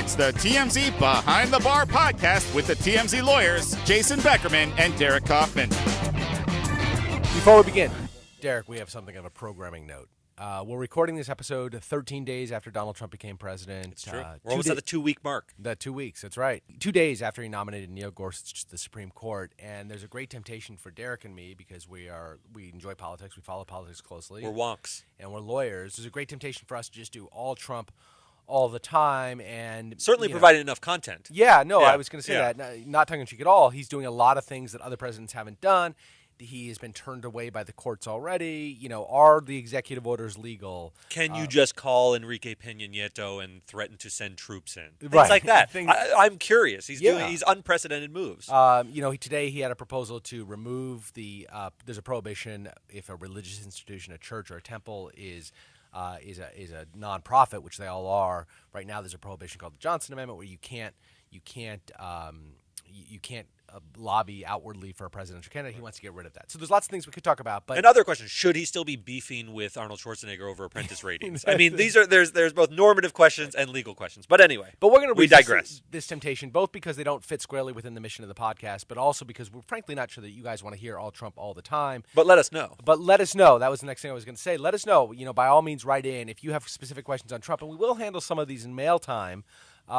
It's the TMZ Behind the Bar podcast with the TMZ lawyers, Jason Beckerman and Derek Kaufman. Before we begin, Derek, we have something of a programming note. We're recording this episode 13 days after Donald Trump became president. It's true. We're almost at the 2-week mark. The 2 weeks, that's right. 2 days after he nominated Neil Gorsuch to the Supreme Court. And there's a great temptation for Derek and me, because we enjoy politics, we follow politics closely. We're wonks. And we're lawyers. There's a great temptation for us to just do all Trump all the time. And certainly provided enough content. Yeah, no, I was going to say that. Not tongue-in-cheek at all. He's doing a lot of things that other presidents haven't done. He has been turned away by the courts already. You know, are the executive orders legal? Can you just call Enrique Peña Nieto and threaten to send troops in? Things right. like that. I'm curious. He's doing unprecedented moves. Today he had a proposal to remove there's a prohibition if a religious institution, a church or a temple is a nonprofit, which they all are. Right now, there's a prohibition called the Johnson Amendment, where you can't lobby outwardly for a presidential candidate. He wants to get rid of that. So there's lots of things we could talk about. But another question: should he still be beefing with Arnold Schwarzenegger over Apprentice ratings? I mean, there's both normative questions and legal questions. But anyway, we're going to digress. This temptation, both because they don't fit squarely within the mission of the podcast, but also because we're frankly not sure that you guys want to hear all Trump all the time. But let us know. That was the next thing I was going to say. Let us know. By all means, write in if you have specific questions on Trump, and we will handle some of these in mail time. We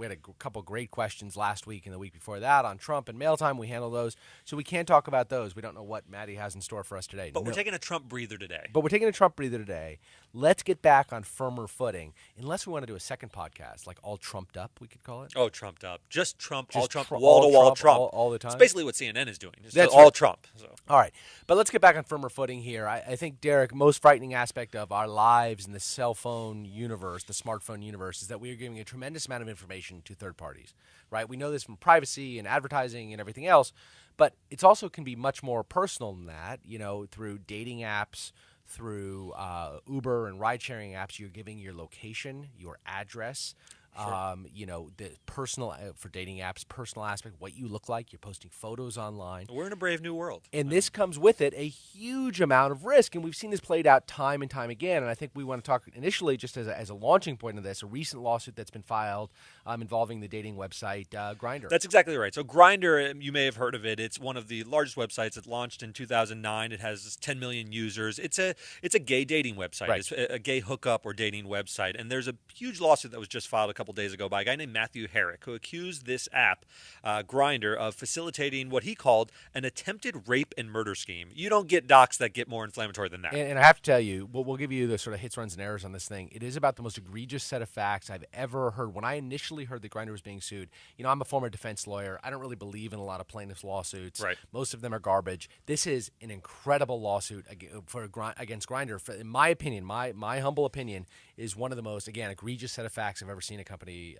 had a couple great questions last week and the week before that on Trump and mail time. We handle those, so we can't talk about those. We don't know what Maddie has in store for us today. But we're taking a Trump breather today. Let's get back on firmer footing, unless we want to do a second podcast, like all Trumped Up, we could call it. Oh, Trumped Up. Just Trump, all Trump, wall-to-wall Trump. All the time. It's basically what CNN is doing. That's all right. Trump. So. All right. But let's get back on firmer footing here. I think, Derek, most frightening aspect of our lives in the cell phone universe, the smartphone universe, is that we are giving a tremendous amount of information to third parties, right? We know this from privacy and advertising and everything else, but it also can be much more personal than that, through dating apps, through Uber and ride-sharing apps. You're giving your location, your address, Sure. The personal, for dating apps, personal aspect, what you look like. You're posting photos online. We're in a brave new world. And this comes with it a huge amount of risk. And we've seen this played out time and time again. And I think we want to talk initially, just as a launching point of this, a recent lawsuit that's been filed involving the dating website Grindr. That's exactly right. So Grindr, you may have heard of it. It's one of the largest websites. It launched in 2009. It has 10 million users. It's a gay dating website. Right. It's a gay hookup or dating website. And there's a huge lawsuit that was just filed a couple days ago by a guy named Matthew Herrick, who accused this app, Grindr, of facilitating what he called an attempted rape and murder scheme. You don't get docs that get more inflammatory than that. And I have to tell you, we'll give you the sort of hits, runs, and errors on this thing. It is about the most egregious set of facts I've ever heard. When I initially heard that Grindr was being sued, I'm a former defense lawyer. I don't really believe in a lot of plaintiffs' lawsuits. Right. Most of them are garbage. This is an incredible lawsuit against Grindr. In my opinion, my humble opinion, is one of the most, again, egregious set of facts I've ever seen a company,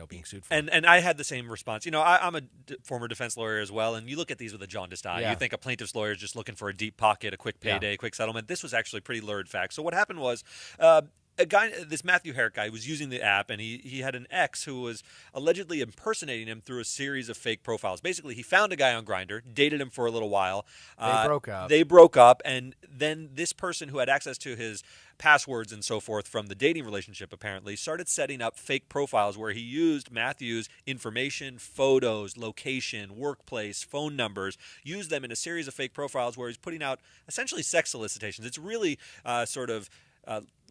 being sued for. And I had the same response. I'm a former defense lawyer as well, and you look at these with a jaundiced eye. Yeah. You think a plaintiff's lawyer is just looking for a deep pocket, a quick payday, a quick settlement. This was actually pretty lurid facts. So what happened was a guy, this Matthew Herrick guy, was using the app, and he had an ex who was allegedly impersonating him through a series of fake profiles. Basically, he found a guy on Grindr, dated him for a little while. They broke up. And then this person who had access to his passwords and so forth from the dating relationship apparently started setting up fake profiles where he used Matthew's information, photos, location, workplace, phone numbers, used them in a series of fake profiles where he's putting out essentially sex solicitations. It's really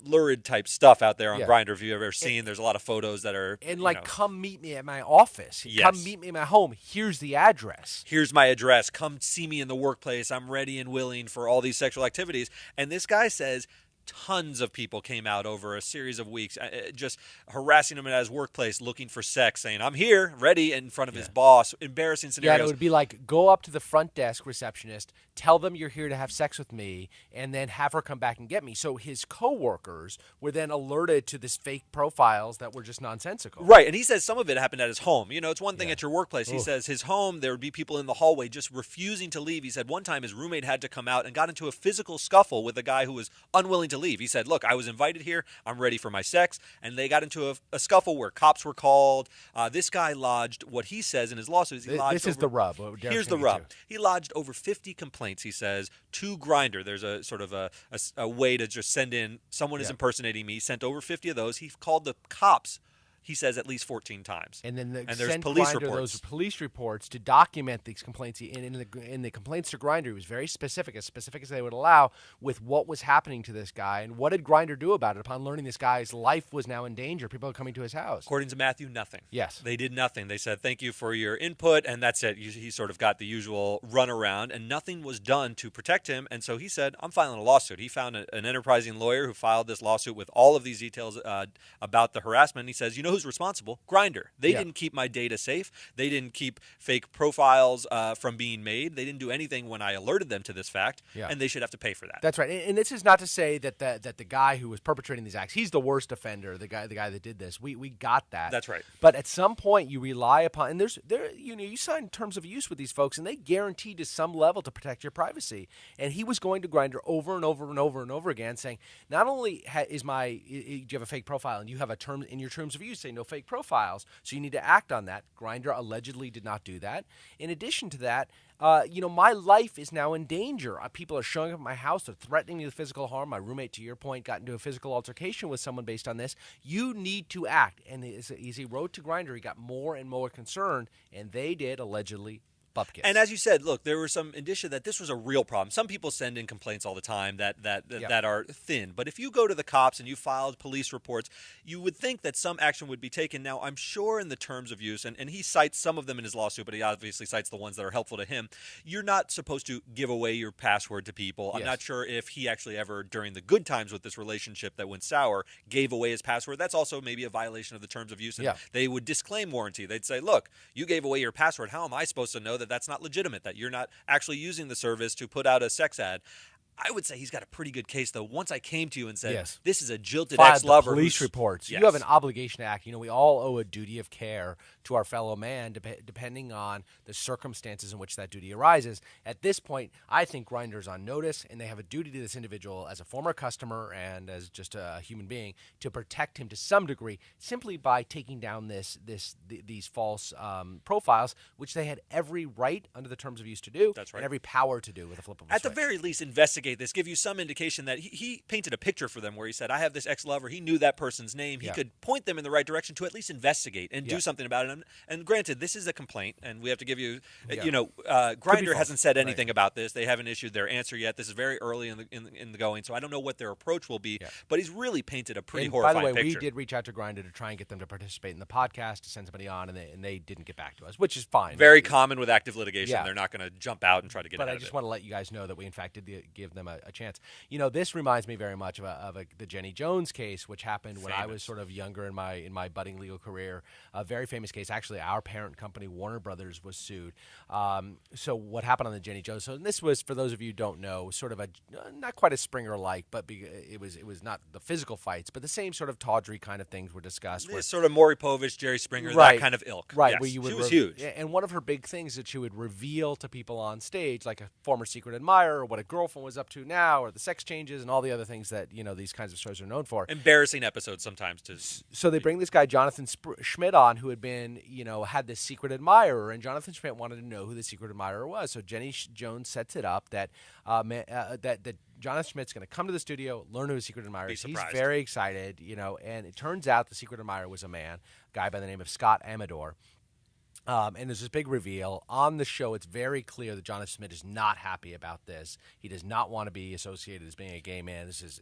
lurid type stuff out there on Grindr. If you've ever seen, there's a lot of photos that are come meet me at my office. Yes. Come meet me at my home. Here's the address. Here's my address. Come see me in the workplace. I'm ready and willing for all these sexual activities. And this guy says tons of people came out over a series of weeks, just harassing him at his workplace, looking for sex, saying, I'm here, ready, in front of his boss. Embarrassing scenarios. Yeah, it would be like, go up to the front desk receptionist, tell them you're here to have sex with me, and then have her come back and get me. So his coworkers were then alerted to this fake profiles that were just nonsensical. Right, and he says some of it happened at his home. You know, it's one thing at your workplace. He says his home, there would be people in the hallway just refusing to leave. He said one time his roommate had to come out and got into a physical scuffle with a guy who was unwilling to leave. He said, look, I was invited here. I'm ready for my sex. And they got into a scuffle where cops were called. This guy lodged what he says in his lawsuit. This is the rub. Here's the rub. He lodged over 50 complaints, he says, to Grindr. There's a sort of a way to just send in, someone is impersonating me. He sent over 50 of those. He called the cops. he says at least 14 times. And then there's sent police Grindr reports. those police reports to document these complaints. In the complaints to Grindr, he was very specific as they would allow, with what was happening to this guy. And what did Grindr do about it upon learning this guy's life was now in danger? People are coming to his house. According to Matthew, nothing. Yes. They did nothing. They said, thank you for your input, and that's it. He sort of got the usual runaround, and nothing was done to protect him. And so he said, I'm filing a lawsuit. He found an enterprising lawyer who filed this lawsuit with all of these details about the harassment. And he says, you know who's responsible? Grindr. They didn't keep my data safe. They didn't keep fake profiles from being made. They didn't do anything when I alerted them to this fact, and they should have to pay for that. That's right. And this is not to say that the guy who was perpetrating these acts, he's the worst offender, the guy that did this. We got that. That's right. But at some point you rely upon, and you sign terms of use with these folks, and they guarantee to some level to protect your privacy. And he was going to Grindr over and over and over and over again, saying, not only do you have a fake profile, and you have a term in your terms of use say no fake profiles, so you need to act on that. Grindr allegedly did not do that. In addition to that, my life is now in danger. People are showing up at my house. They're threatening me with physical harm. My roommate, to your point, got into a physical altercation with someone based on this. You need to act. And as he wrote to Grindr, he got more and more concerned, and they did allegedly bupkis. And as you said, look, there were some indicia that this was a real problem. Some people send in complaints all the time that are thin. But if you go to the cops and you filed police reports, you would think that some action would be taken. Now, I'm sure in the terms of use, and he cites some of them in his lawsuit, but he obviously cites the ones that are helpful to him. You're not supposed to give away your password to people. I'm not sure if he actually ever, during the good times with this relationship that went sour, gave away his password. That's also maybe a violation of the terms of use. And they would disclaim warranty. They'd say, look, you gave away your password. How am I supposed to know that that's not legitimate, that you're not actually using the service to put out a sex ad? I would say he's got a pretty good case, though. Once I came to you and said, this is a jilted ex-lover. Police reports. You have an obligation to act. We all owe a duty of care to our fellow man, depending on the circumstances in which that duty arises. At this point, I think Grindr's on notice, and they have a duty to this individual as a former customer and as just a human being to protect him to some degree, simply by taking down these false profiles, which they had every right under the terms of use to do. That's right. And every power to do with a flip of a switch. At the very least, investigate this, give you some indication that he painted a picture for them where he said, I have this ex-lover. He knew that person's name. He could point them in the right direction to at least investigate and do something about it. And granted, this is a complaint, and we have to give you, Grindr hasn't said anything about this. They haven't issued their answer yet. This is very early in the going, so I don't know what their approach will be. But he's really painted a pretty horrifying picture. By the way, we did reach out to Grindr to try and get them to participate in the podcast, to send somebody on, and they didn't get back to us, which is fine. Very common with active litigation. They're not going to jump out and try to get out of it. But I just want to let you guys know that we, in fact, did give them a chance. This reminds me very much of the Jenny Jones case, which happened when I was sort of younger in my budding legal career. A very famous case. Actually, our parent company, Warner Brothers, was sued. So what happened on the Jenny Jones? So this was, for those of you who don't know, sort of a not quite a Springer-like, but it was not the physical fights, but the same sort of tawdry kind of things were discussed. It's sort of Maury Povich, Jerry Springer, that kind of ilk. Right. Yes, where you would she was huge. And one of her big things that she would reveal to people on stage, like a former secret admirer, or what a girlfriend was up to now, or the sex changes, and all the other things that these kinds of shows are known for. Embarrassing episodes sometimes. So they bring this guy Jonathan Schmidt on, who had been had this secret admirer, and Jonathan Schmidt wanted to know who the secret admirer was. So Jenny Jones sets it up that that Jonathan Schmidt's going to come to the studio, learn who his secret admirer is. He's very excited, and it turns out the secret admirer was a guy by the name of Scott Amador. And there's this big reveal. On the show, it's very clear that Jonathan Schmidt is not happy about this. He does not want to be associated as being a gay man. This is,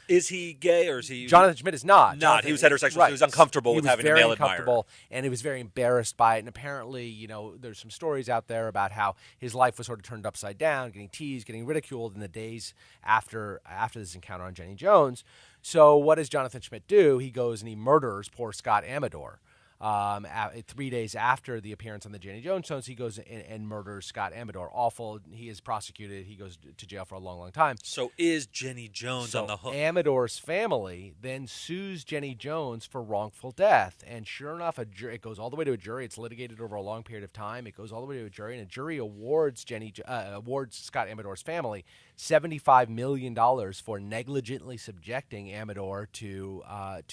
Is he gay or is he? Jonathan Schmidt is not. He was heterosexual, so he was uncomfortable with having a male admirer. And he was very embarrassed by it. And apparently, there's some stories out there about how his life was sort of turned upside down, getting teased, getting ridiculed in the days after this encounter on Jenny Jones. So what does Jonathan Schmidt do? He goes and he murders poor Scott Amador. 3 days after the appearance on the Jenny Jones show, he goes and murders Scott Amador. Awful. He is prosecuted. He goes to jail for a long, long time. So is Jenny Jones on the hook? Amador's family then sues Jenny Jones for wrongful death. And sure enough, it goes all the way to a jury. It's litigated over a long period of time. It goes all the way to a jury, and a jury awards Scott Amador's family $75 million for negligently subjecting Amador to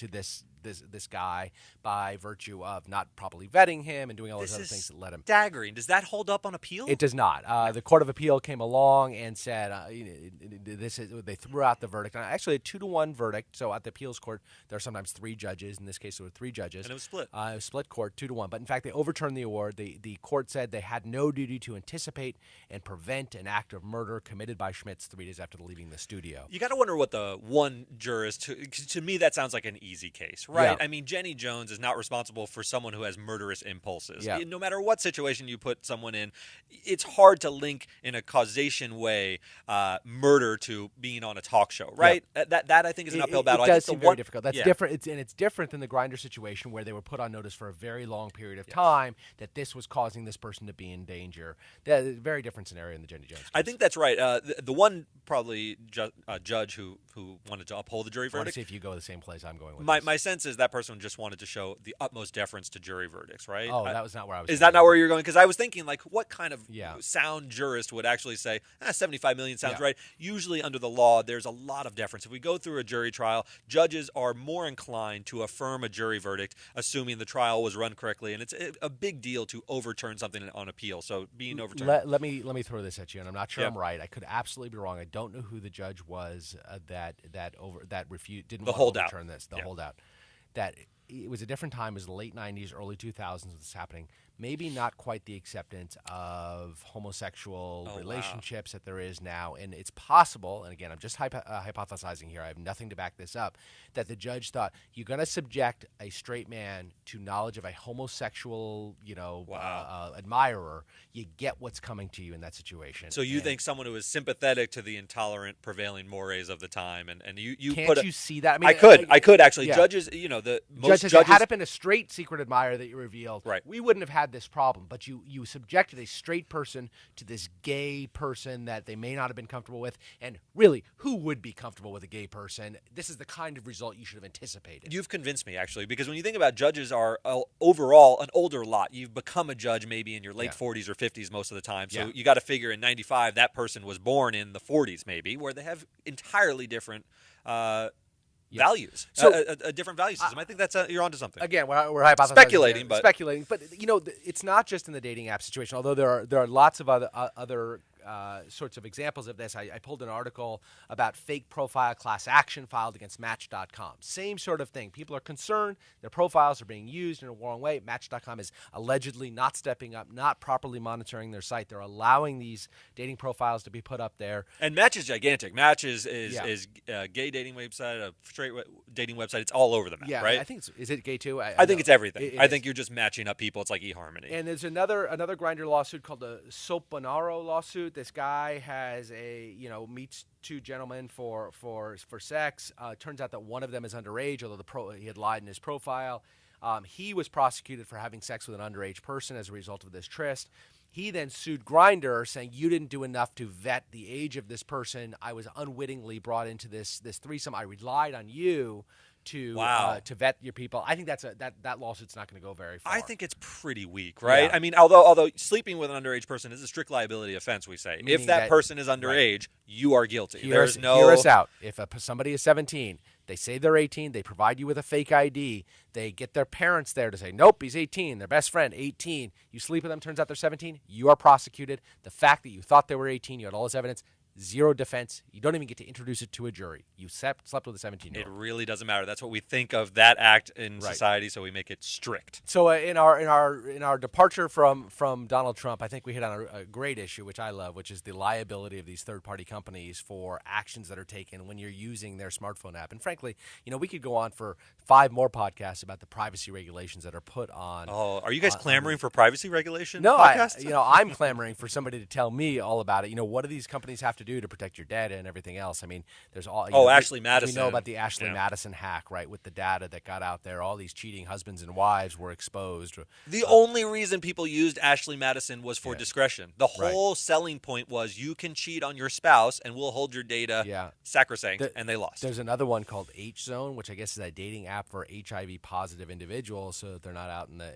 this this guy by virtue of not properly vetting him and doing all those other things that led him. Staggering. Does that hold up on appeal? It does not. The Court of Appeal came along and said they threw out the verdict. Actually, a 2-1 verdict. So at the appeals court, there are sometimes 3 judges. In this case, there were 3 judges. And it was split. It was split court, 2-1. But in fact, they overturned the award. The court said they had no duty to anticipate and prevent an act of murder committed by Schmitz 3 days after leaving the studio. You got to wonder what the one jurist, to me, that sounds like an easy case, right? Yeah. I mean, Jenny Jones is not responsible for someone who has murderous impulses. Yeah. No matter what situation you put someone in, it's hard to link in a causation way murder to being on a talk show, right? Yeah. That I think is an uphill battle. It does seem very difficult. That's different. It's different than the Grindr situation where they were put on notice for a very long period of time that this was causing this person to be in danger. That's a very different scenario in the Jenny Jones case. I think that's right. The one probably judge who wanted to uphold the jury I want to verdict. see if you go the same place I'm going with. My sense is that person just wanted to show the utmost deference to jury verdicts, right? Oh, that was not where I was. Is that not where you're going? Because I was thinking, like, what kind of Yeah. sound jurist would actually say, 75 million sounds right? Usually under the law, there's a lot of deference. If we go through a jury trial, judges are more inclined to affirm a jury verdict, assuming the trial was run correctly, and it's a big deal to overturn something on appeal. So being overturned. Let me throw this at you, and I'm not sure I'm right. I could absolutely be wrong. I don't know who the judge was that refused didn't The want holdout. to overturn this. The holdout. That it was a different time. It was the late 90s, early 2000s when this was happening. Maybe not quite the acceptance of homosexual relationships that there is now. And it's possible, and again, I'm just hypothesizing here, I have nothing to back this up, that the judge thought, you're going to subject a straight man to knowledge of a homosexual, admirer, you get what's coming to you in that situation. So you think someone who is sympathetic to the intolerant prevailing mores of the time, and you can't put you see that? I mean, I could actually. Yeah. Judges, most judges, judges had it been a straight secret admirer that you revealed, right. we wouldn't have had this problem. But you subjected a straight person to this gay person that they may not have been comfortable with. And really, who would be comfortable with a gay person? This is the kind of result you should have anticipated. You've convinced me, actually, because when you think about judges are overall an older lot. You've become a judge maybe in your late 40s or 50s most of the time. So you got to figure in 95 that person was born in the 40s maybe, where they have entirely different values, So, a different value system. I think that's you're onto something. Again, we're hypothesizing speculating, but it's not just in the dating app situation. Although there are lots of other sorts of examples of this. I pulled an article about fake profile class action filed against Match.com. Same sort of thing. People are concerned their profiles are being used in a wrong way. Match.com is allegedly not stepping up, not properly monitoring their site. They're allowing these dating profiles to be put up there. And Match is gigantic. Match is a gay dating website, a straight dating website. It's all over the map, right? I think is it gay too? I think it's everything. I think you're just matching up people. It's like eHarmony. And there's another Grindr lawsuit called the Sopanaro lawsuit. This guy has meets 2 gentlemen for sex. Turns out that one of them is underage, although he had lied in his profile. He was prosecuted for having sex with an underage person as a result of this tryst. He then sued Grindr, saying, you didn't do enough to vet the age of this person. I was unwittingly brought into this threesome. I relied on you to vet your people. I think that lawsuit's not going to go very far. I think it's pretty weak, right? Yeah. I mean, although sleeping with an underage person is a strict liability offense, we say. Meaning if that person is underage, you are guilty. Hear us out. If somebody is 17, they say they're 18, they provide you with a fake ID, they get their parents there to say, nope, he's 18, their best friend, 18. You sleep with them, turns out they're 17, you are prosecuted. The fact that you thought they were 18, you had all this evidence, zero defense. You don't even get to introduce it to a jury. You slept with a 17-year-old. It really doesn't matter. That's what we think of that act in society, so we make it strict. So in our departure from Donald Trump, I think we hit on a great issue, which I love, which is the liability of these third-party companies for actions that are taken when you're using their smartphone app. And frankly, we could go on for 5 more podcasts about the privacy regulations that are put on. Oh, are you guys clamoring for privacy regulation? No, podcasts? I'm clamoring for somebody to tell me all about it. What do these companies have to do to protect your data and everything else? I mean, there's all. Ashley Madison. We know about the Ashley Madison hack, right? With the data that got out there, all these cheating husbands and wives were exposed. The only reason people used Ashley Madison was for discretion. The whole selling point was you can cheat on your spouse and we'll hold your data sacrosanct, and they lost. There's another one called H Zone, which I guess is a dating app for HIV positive individuals, so that they're not out in the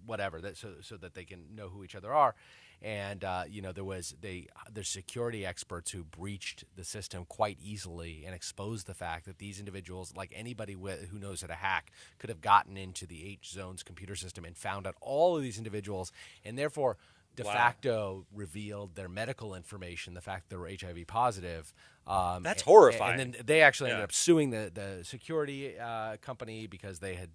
whatever, so that they can know who each other are. And there's security experts who breached the system quite easily and exposed the fact that these individuals, like anybody who knows how to hack, could have gotten into the H-Zone's computer system and found out all of these individuals, and therefore de facto revealed their medical information, the fact that they were HIV positive. That's horrifying. And then they actually ended up suing the security company because they had,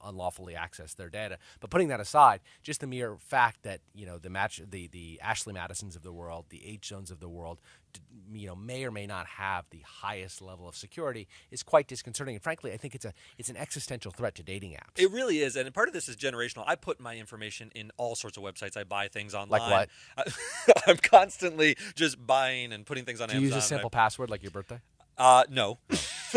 unlawfully accessed their data. But putting that aside, just the mere fact that, the Ashley Madisons of the world, the H-Zones of the world, may or may not have the highest level of security is quite disconcerting. And frankly, I think it's an existential threat to dating apps. It really is. And part of this is generational. I put my information in all sorts of websites. I buy things online. Like what? I'm constantly just buying and putting things on Amazon. Do you use a simple password like your birthday? No.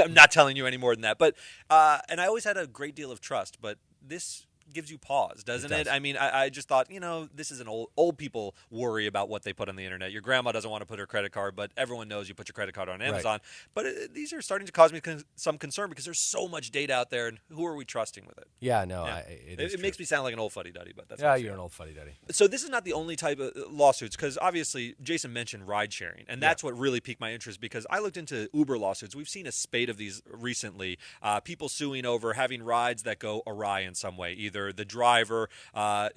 I'm not telling you any more than that. But and I always had a great deal of trust, but this gives you pause, doesn't it? I mean, I just thought, this is an old people worry about what they put on the internet. Your grandma doesn't want to put her credit card, but everyone knows you put your credit card on Amazon. But these are starting to cause me some concern because there's so much data out there, and who are we trusting with it? Yeah, no, Yeah. It makes me sound like an old fuddy-duddy, but that's you're an old fuddy-duddy. So this is not the only type of lawsuits, because obviously Jason mentioned ride-sharing, and that's what really piqued my interest because I looked into Uber lawsuits. We've seen a spate of these recently, people suing over having rides that go awry in some way, either the driver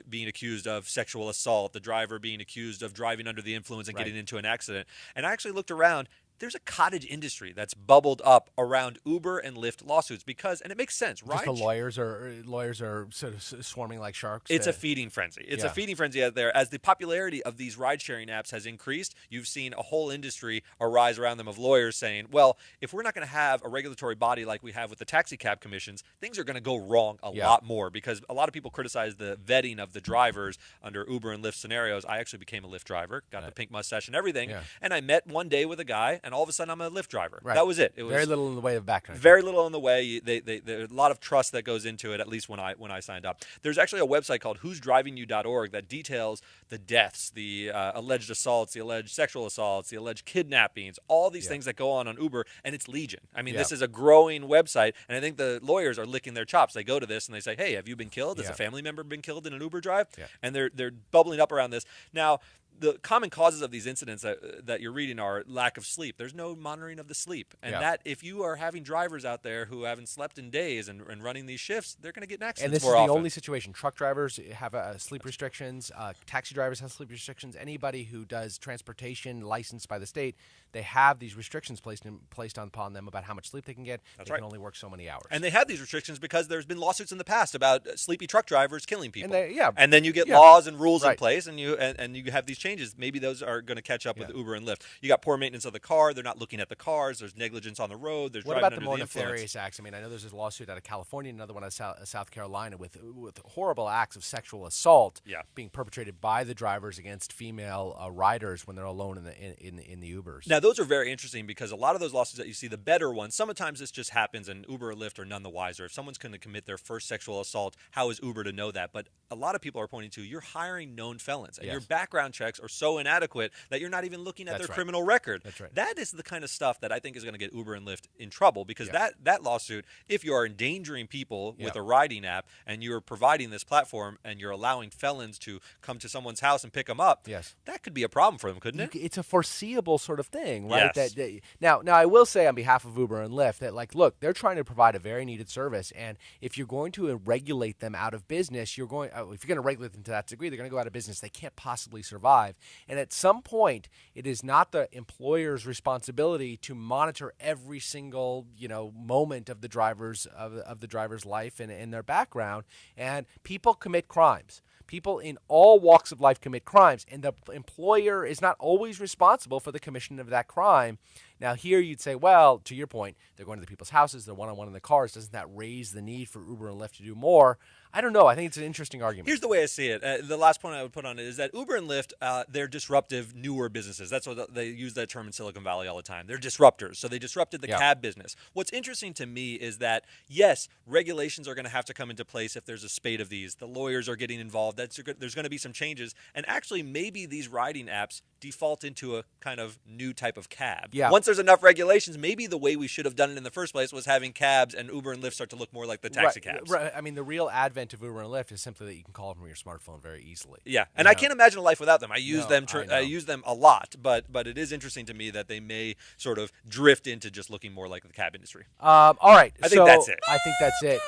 being accused of sexual assault, the driver being accused of driving under the influence and getting into an accident. And I actually looked around. There's a cottage industry that's bubbled up around Uber and Lyft lawsuits because, and it makes sense, right? The lawyers are sort of swarming like sharks. It's a feeding frenzy. It's a feeding frenzy out there. As the popularity of these ride-sharing apps has increased, you've seen a whole industry arise around them of lawyers saying, well, if we're not going to have a regulatory body like we have with the taxi cab commissions, things are going to go wrong a lot more because a lot of people criticize the vetting of the drivers under Uber and Lyft scenarios. I actually became a Lyft driver, got the pink mustache and everything, and I met one day with a guy, and all of a sudden I'm a Lyft driver. Right. That was it. It was very little in the way of background. Very little in the way. There's a lot of trust that goes into it, at least when I signed up. There's actually a website called who'sdrivingyou.org that details the deaths, the alleged assaults, the alleged sexual assaults, the alleged kidnappings, all these things that go on Uber, and it's legion. I mean, this is a growing website, and I think the lawyers are licking their chops. They go to this and they say, hey, have you been killed? Has a family member been killed in an Uber drive? Yeah. And they're bubbling up around this. Now, the common causes of these incidents that you're reading are lack of sleep. There's no monitoring of the sleep. And that if you are having drivers out there who haven't slept in days and running these shifts, they're going to get in accidents more often. And this is the only situation. Truck drivers have sleep restrictions. Taxi drivers have sleep restrictions. Anybody who does transportation licensed by the state, they have these restrictions placed upon them about how much sleep they can get. They can only work so many hours. And they have these restrictions because there's been lawsuits in the past about sleepy truck drivers killing people. And then you get laws and rules in place, and you have these changes. Maybe those are going to catch up with Uber and Lyft. You got poor maintenance of the car. They're not looking at the cars. There's negligence on the road. There's what driving about under the more the influence. nefarious acts? I mean, I know there's this lawsuit out of California, another one out of South Carolina with horrible acts of sexual assault being perpetrated by the drivers against female riders when they're alone in the Ubers. Now, those are very interesting because a lot of those lawsuits that you see, the better ones, sometimes this just happens and Uber or Lyft are none the wiser. If someone's going to commit their first sexual assault, how is Uber to know that? But a lot of people are pointing to you're hiring known felons, and your background checks are so inadequate that you're not even looking at their criminal record. That's right. That is the kind of stuff that I think is going to get Uber and Lyft in trouble because that lawsuit, if you are endangering people with a riding app and you're providing this platform and you're allowing felons to come to someone's house and pick them up, that could be a problem for them, couldn't it? It's a foreseeable sort of thing, right? Yes. Now, I will say on behalf of Uber and Lyft that, look, they're trying to provide a very needed service, and if you're going to regulate them out of business, if you're going to regulate them to that degree, they're going to go out of business. They can't possibly survive. And at some point, it is not the employer's responsibility to monitor every single moment of the driver's life and their background. And people commit crimes. People in all walks of life commit crimes, and the employer is not always responsible for the commission of that crime. Now, here you'd say, well, to your point, they're going to the people's houses, they're one-on-one in the cars. Doesn't that raise the need for Uber and Lyft to do more? I don't know. I think it's an interesting argument. Here's the way I see it. The last point I would put on it is that Uber and Lyft, they're disruptive, newer businesses. That's what they use that term in Silicon Valley all the time. They're disruptors. So they disrupted the cab business. What's interesting to me is that, yes, regulations are going to have to come into place if there's a spate of these. The lawyers are getting involved. There's going to be some changes. And actually, maybe these riding apps default into a kind of new type of cab. Yeah. once there's enough regulations, maybe the way we should have done it in the first place was having cabs and Uber and Lyft start to look more like the taxi cabs. Right. I mean, the real advent of Uber and Lyft is simply that you can call from your smartphone very easily. Yeah, and I can't imagine a life without them. I use them. I use them a lot, but it is interesting to me that they may sort of drift into just looking more like the cab industry. All right. I think that's it. I think that's it.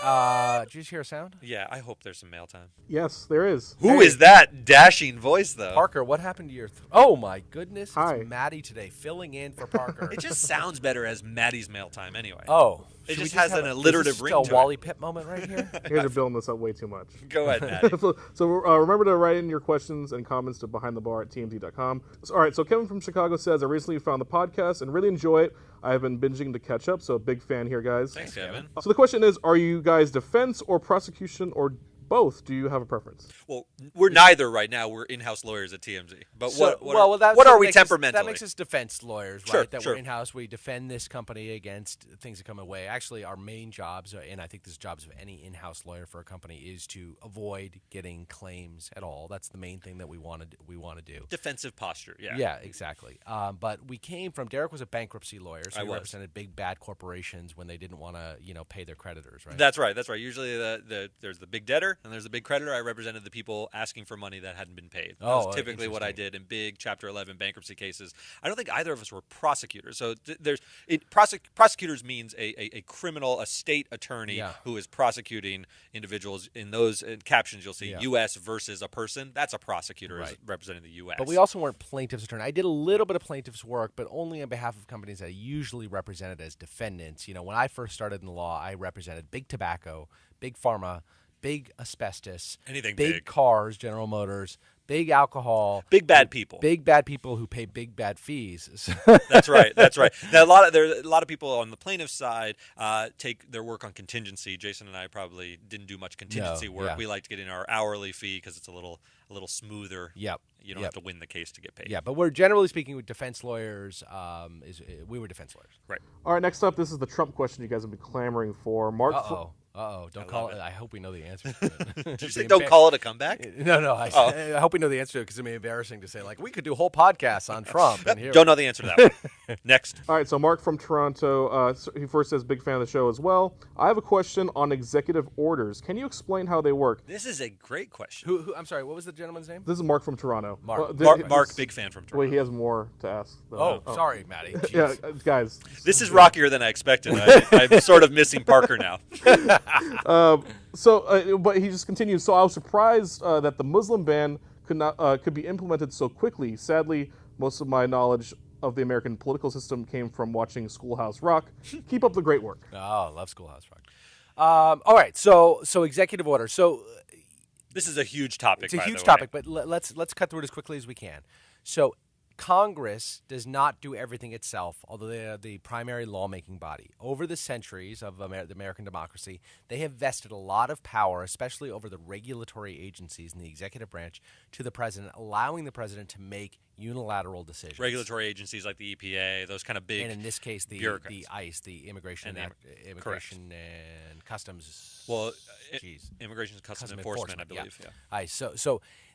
Did you just hear a sound? Yeah, I hope there's some mail time. Yes, there is. Who is that dashing voice, though? Parker, what happened to your... Oh, my goodness. Hi. It's Maddie today, filling in for Parker. It just sounds better as Maddie's mail time anyway. Oh. It Should we just has have an alliterative ring to to a Wally it. Pitt moment right here? You guys are building this up way too much. Go ahead, Maddie. So remember to write in your questions and comments to behindthebar@tmz.com. All right, so Kevin from Chicago says, I recently found the podcast and really enjoy it. I have been binging to catch up, so big fan here, guys. Thanks, Kevin. So the question is, are you guys defense or prosecution or both? Do you have a preference? Well, we're neither right now. We're in-house lawyers at TMZ. But what that are we makes temperamentally? That makes us defense lawyers, Sure, right? That sure. we're in-house. We defend this company against things that come away. Actually, our main jobs, and I think this is jobs of any in-house lawyer for a company, is to avoid getting claims at all. That's the main thing that we want to do. Defensive posture, yeah. Yeah, exactly. But we came from... Derek was a bankruptcy lawyer, so he was. represented big, bad corporations when they didn't want to, pay their creditors, right? That's right. Usually there's the big debtor and there's the big creditor. I represented the people asking for money that hadn't been paid. That was typically what I did in big Chapter 11 bankruptcy cases. I don't think either of us were prosecutors. So prosecutors means a criminal, a state attorney who is prosecuting individuals. In those captions, you'll see U.S. versus a person. That's a prosecutor is representing the U.S. But we also weren't plaintiff's attorney. I did a little bit of plaintiff's work, but only on behalf of companies that I usually represented as defendants. When I first started in the law, I represented big tobacco, big pharma, big asbestos, anything big cars, General Motors, big alcohol, big bad people who pay big bad fees. That's right. Now there's a lot of people on the plaintiff side take their work on contingency. Jason and I probably didn't do much contingency work. We liked getting our hourly fee because it's a little smoother. Yep. You don't have to win the case to get paid. Yeah, but we're generally speaking with defense lawyers. We were defense lawyers. Right. All right, next up, this is the Trump question you guys have been clamoring for. Mark. Don't call it. I hope we know the answer. Did you say don't call it a comeback? No. I hope we know the answer to it because it'd be embarrassing to say, we could do whole podcasts on Trump. And don't know the answer to that one. Next. All right, so Mark from Toronto, he first says, big fan of the show as well. I have a question on executive orders. Can you explain how they work? This is a great question. Who I'm sorry, what was the gentleman's name? This is Mark from Toronto. Mark, big fan from Toronto. Wait, he has more to ask. Sorry, Maddie. Yeah, guys. This is rockier than I expected. I'm sort of missing Parker now. But he just continues. So I was surprised that the Muslim ban could be implemented so quickly. Sadly, most of my knowledge of the American political system came from watching Schoolhouse Rock. Keep up the great work. Oh, I love Schoolhouse Rock. All right, so executive order. So this is a huge topic. It's a huge topic, but let's cut through it as quickly as we can. So Congress does not do everything itself, although they are the primary lawmaking body. Over the centuries of the American democracy, they have vested a lot of power, especially over the regulatory agencies in the executive branch, to the president, allowing the president to make unilateral decisions. Regulatory agencies like the EPA, those kind of big, and in this case, the ICE, the Immigration and Customs. Well, Immigration and Customs Enforcement, I believe. Yeah. ICE.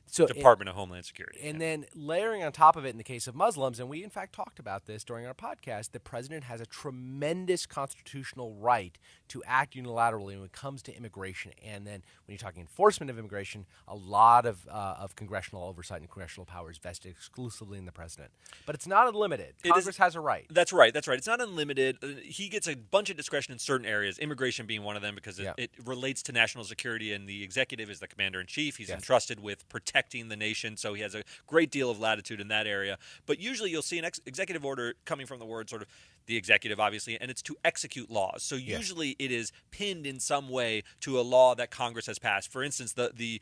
So Department of Homeland Security. And then layering on top of it in the case of Muslims, and we in fact talked about this during our podcast, the president has a tremendous constitutional right to act unilaterally when it comes to immigration. And then when you're talking enforcement of immigration, a lot of congressional oversight and congressional powers vested exclusively in the president. But it's not unlimited. Congress has a right. That's right. It's not unlimited. He gets a bunch of discretion in certain areas, immigration being one of them because it relates to national security, and the executive is the commander-in-chief. He's entrusted with protecting the nation, so he has a great deal of latitude in that area. But usually you'll see an executive order coming from the word sort of the executive, obviously, and it's to execute laws. So usually it is pinned in some way to a law that Congress has passed. For instance, the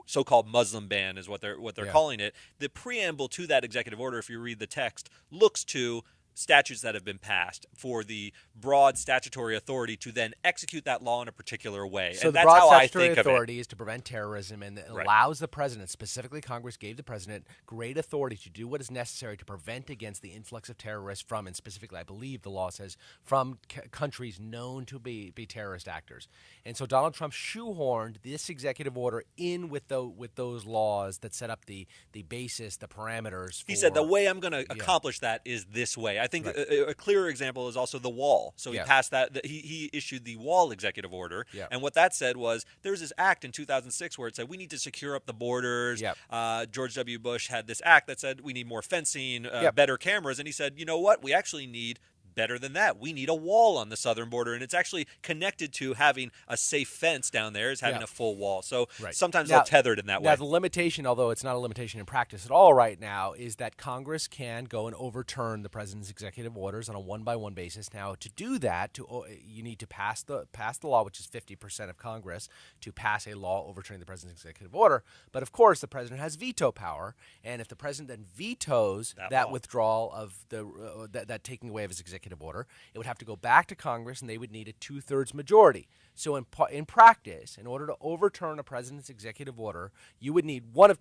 so-called Muslim ban is what they're calling it. The preamble to that executive order, if you read the text, looks to statutes that have been passed for the broad statutory authority to then execute that law in a particular way. So and the that's broad how statutory I think authority of it. is to prevent terrorism, and it allows the president, specifically Congress gave the president great authority to do what is necessary to prevent against the influx of terrorists from, and specifically I believe the law says, from countries known to be terrorist actors. And so Donald Trump shoehorned this executive order in with those laws that set up the basis, the parameters. He said the way I'm going to accomplish that is this way. I think a clearer example is also the wall. So he passed that. He issued the wall executive order, and what that said was there was this act in 2006 where it said we need to secure up the borders. George W. Bush had this act that said we need more fencing, better cameras, and he said, you know what, we actually need better than that. We need a wall on the southern border, and it's actually connected to having a safe fence down there is having a full wall. So sometimes they're tethered in that way. Now, the limitation, although it's not a limitation in practice at all right now, is that Congress can go and overturn the president's executive orders on a one-by-one basis. Now, to do that, you need to pass the law, which is 50% of Congress, to pass a law overturning the president's executive order. But, of course, the president has veto power, and if the president then vetoes that withdrawal of that taking away of his executive order, it would have to go back to Congress, and they would need a 2/3 majority. So in practice, in order to overturn a president's executive order, you would need one of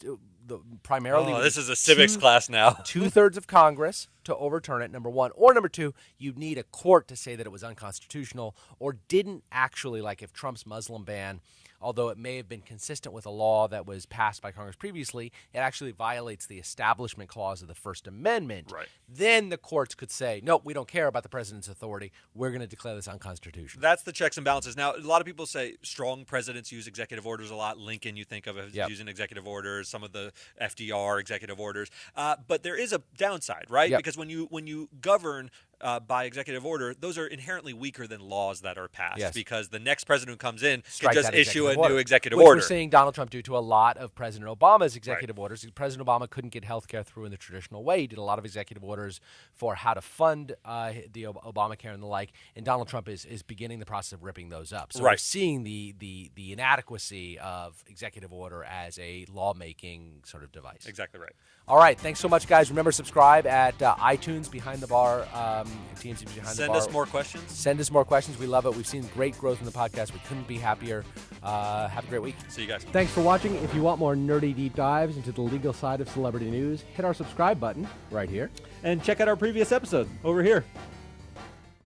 primarily. Oh, this is a civics class now. 2/3 of Congress to overturn it, number one. Or number two, you'd need a court to say that it was unconstitutional or didn't actually, like if Trump's Muslim ban, although it may have been consistent with a law that was passed by Congress previously, it actually violates the Establishment Clause of the First Amendment. Right. Then the courts could say, no, we don't care about the president's authority. We're going to declare this unconstitutional. That's the checks and balances. Now, a lot of people say strong presidents use executive orders a lot. Lincoln, you think of as using executive orders, some of the FDR executive orders. But there is a downside, right? Because when you govern by executive order, those are inherently weaker than laws that are passed because the next president who comes in can just issue a new executive order. Which we're seeing Donald Trump do to a lot of President Obama's executive orders. President Obama couldn't get health care through in the traditional way. He did a lot of executive orders for how to fund the Obamacare and the like, and Donald Trump is beginning the process of ripping those up. So we're seeing the inadequacy of executive order as a lawmaking sort of device. Exactly right. All right. Thanks so much, guys. Remember, subscribe at iTunes, Behind the Bar, TMZ Behind the Bar. Send us more questions. Send us more questions. We love it. We've seen great growth in the podcast. We couldn't be happier. Have a great week. See you guys. Thanks for watching. If you want more nerdy deep dives into the legal side of celebrity news, hit our subscribe button right here. And check out our previous episode over here.